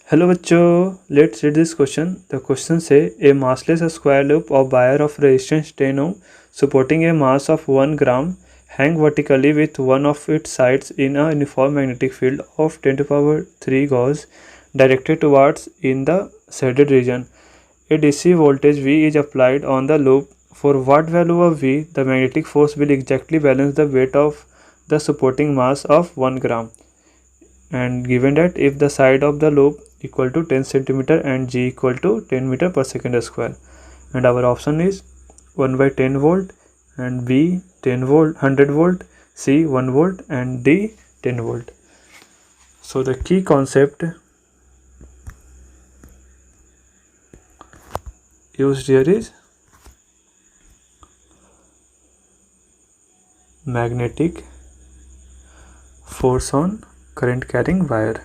Hello बच्चों, let's read this question. The question से ए massless square loop of wire of resistance 10 ohm supporting a mass of 1 gram hang vertically with one of its sides in a uniform magnetic field of 10 to the power 3 Gauss directed towards in the shaded region. A DC voltage V is applied on the loop. For what value of V, the magnetic force will exactly balance the weight of the supporting mass of 1 gram. And given that if the side of the loop equal to 10 centimeter and G equal to 10 meter per second square, and our option is 1 by 10 volt and B 10 volt 100 volt, C 1 volt and D 10 volt. So the key concept used here is magnetic force on current carrying wire,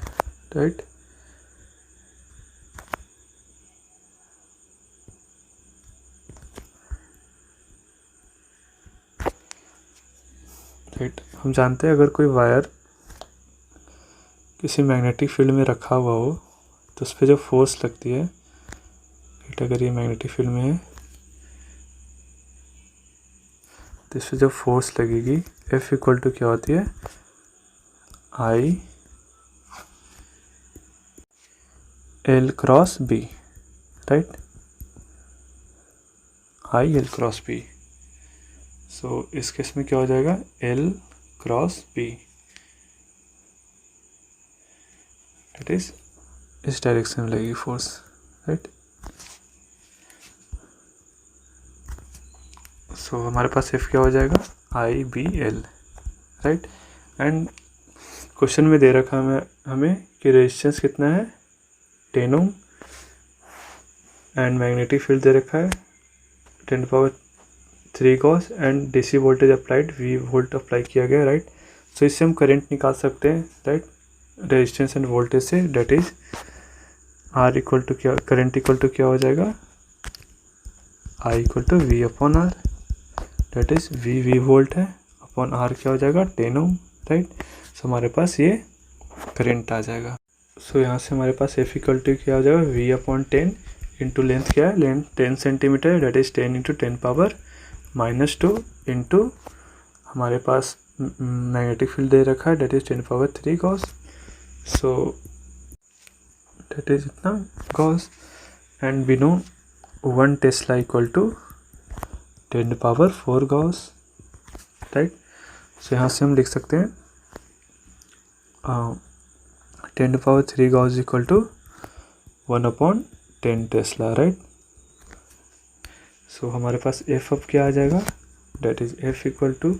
right? हम जानते हैं अगर कोई wire किसी magnetic field में रखा हुआ हो तो उस पर जो फोर्स लगती है, अगर ये मैग्नेटिक फील्ड में है तो इस पर जो फोर्स लगेगी F इक्वल टू क्या होती है, I L cross B, right, I L cross B. सो इस केस में क्या हो जाएगा, L cross B, that is इस डायरेक्शन में लगेगी फोर्स, राइट. सो हमारे पास F क्या हो जाएगा, I B L, right. And question में दे रखा है हमें कि रेजिस्टेंस कितना है 10 ओम एंड मैग्नेटिक फील्ड दे रखा है 10 power 3 Gauss and DC voltage applied V volt apply किया गया, राइट. सो इससे हम करंट निकाल सकते हैं, राइट, रेजिस्टेंस एंड वोल्टेज से. That is R equal to क्या, करंट इक्वल टू क्या हो जाएगा, I equal to V upon R, that is V volt है अपॉन R क्या हो जाएगा 10 ओम, राइट. सो हमारे पास ये करंट आ जाएगा. सो यहाँ से हमारे पास F इक्वल टू क्या हो जाएगा, V अपॉन 10 इंटू लेंथ क्या है, length 10 centimetre, that is 10 into 10 power -2 into हमारे पास मैग्नेटिक फील्ड दे रखा है, that is 10 power 3 gauss. So that is इतना gauss and we know 1 tesla equal to 10 power 4 gauss, right. So यहाँ से हम लिख सकते हैं 10 power 3 gauss equal to 1 upon 10 tesla, right. So हमारे पास F अब क्या आ जाएगा, that is F equal to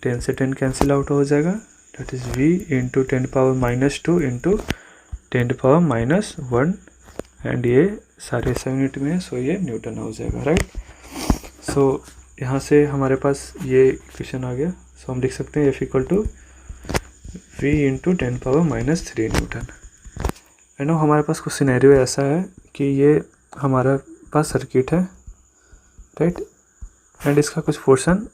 10 से 10 कैंसिल आउट हो जाएगा, that is V into 10 power -2 into 10 power -1 and ये सारे SI यूनिट में है, सो ये न्यूटन हो जाएगा, राइट. सो यहाँ से हमारे पास ये इक्वेशन आ गया. सो हम लिख सकते हैं F equal to V into 10 power -3 newton. And now हमारे पास कुछ सिनेरियो ऐसा है कि ये हमारा पास सर्किट है, राइट, एंड इसका कुछ पोर्शन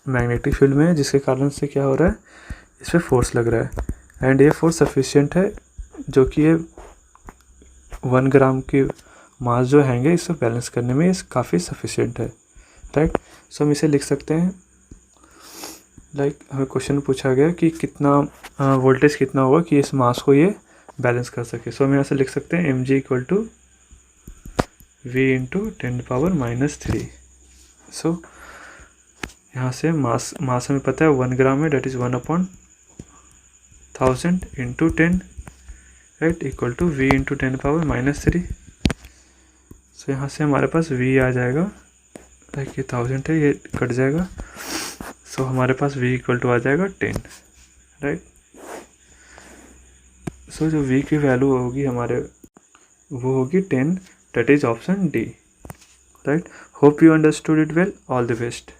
मैग्नेटिक फील्ड में है जिसके कारण से क्या हो रहा है, इस पर फोर्स लग रहा है एंड ये फोर्स सफिशिएंट है जो कि ये 1 ग्राम की मास जो हैंगे इसको बैलेंस करने में काफ़ी सफिशिएंट है, राइट. सो हम इसे लिख सकते हैं लाइक हमें क्वेश्चन पूछा गया कि कितना वोल्टेज कितना होगा कि इस मास को ये बैलेंस कर सके. सो हम यहाँ से लिख सकते हैं mg equal to V into 10 power -3. So यहाँ से मास हमें पता है 1 ग्राम है, that is 1 upon 1000 into 10, right, equal to V into 10 power -3. So यहाँ से हमारे पास V आ जाएगा, लाइक ये 1000 है, ये कट जाएगा. सो हमारे पास V इक्वल टू आ जाएगा 10, राइट. सो जो V की वैल्यू होगी हमारे वो होगी 10, that is option D, right. Hope you understood it well. All the best.